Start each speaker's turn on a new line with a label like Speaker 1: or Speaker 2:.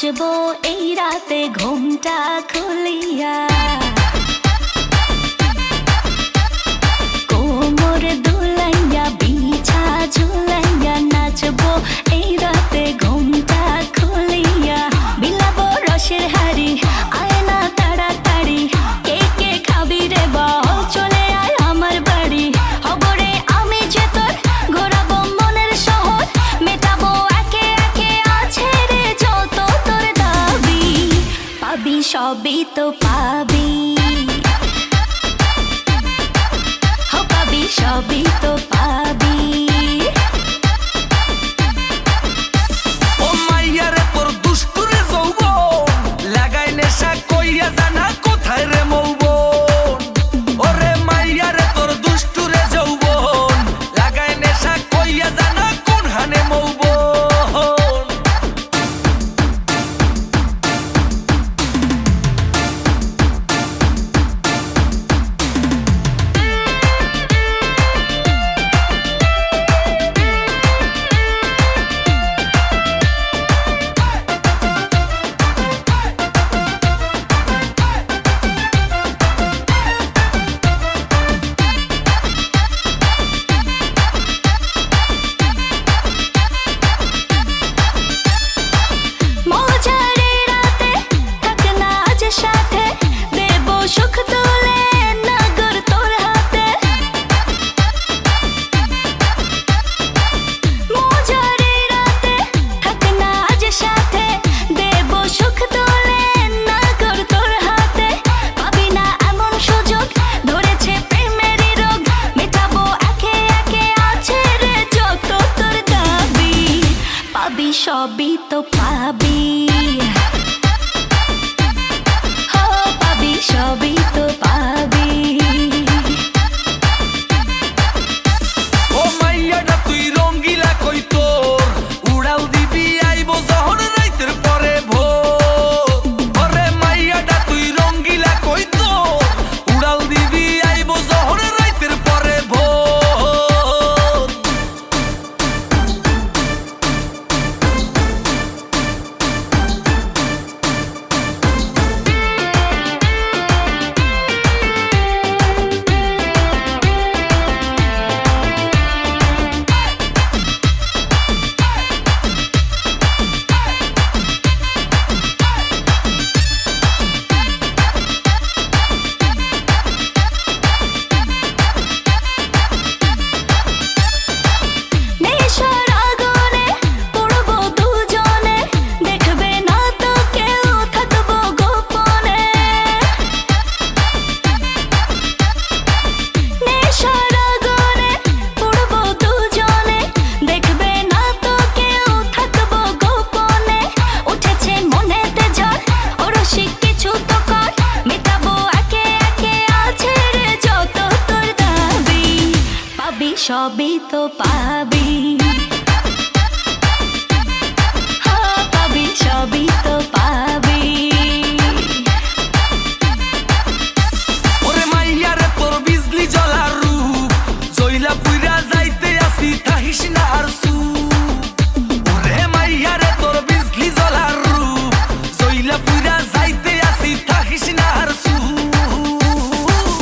Speaker 1: নাচবো এই রাতে ঘুমটা খুলিয়া, কোমর দুলাইয়া বিছা ঝুলাইয়া নাচবো এই রাতে ঘুমটা খুলিয়া। বিলাবো রসের হাড়ি আয় না তাড়াতাড়ি, কে কে খাবি রে বল চলে আয় আমার বাড়ি। হবরে আমি যে তোর ঘোরাবো মনের শহর, মেটাবো একে একে আছে রে যত তোর দাবি। পাবি সবই তো পাবি, পাবি সবই তো পাবি।
Speaker 2: ও মাইয়ারে তোর দুষ্টুরে যৌবন লাগাই নেশা কইয়া জানা কোথায় রে মৌবন। ওরে মাইয়ারে তোর দুষ্টুরে যৌবন লাগাই নেশা কইয়া জানা কোন হানে মৌবন।
Speaker 1: সবই তো পাবি, হো পাবি সবই তো পাবি।
Speaker 2: ও মাইয়াটা তুই রঙ্গিলা কই তোর উড়াল দিবি আইবো যখন রাইতের পরে ভোর। ওরে মাইয়াটা তুই রঙ্গিলা কই তোর উড়াল দিবি আইবো যখন রাইতের পরে ভোর।
Speaker 1: সবই তো পাবি, হ্যাঁ পাবি সবই তো পাবি।
Speaker 2: ওরে মাইয়ারে তোর বিজলি জ্বলা রূপ জইলা পুইরা যাইতে আসি থাকিস না আর সুপ।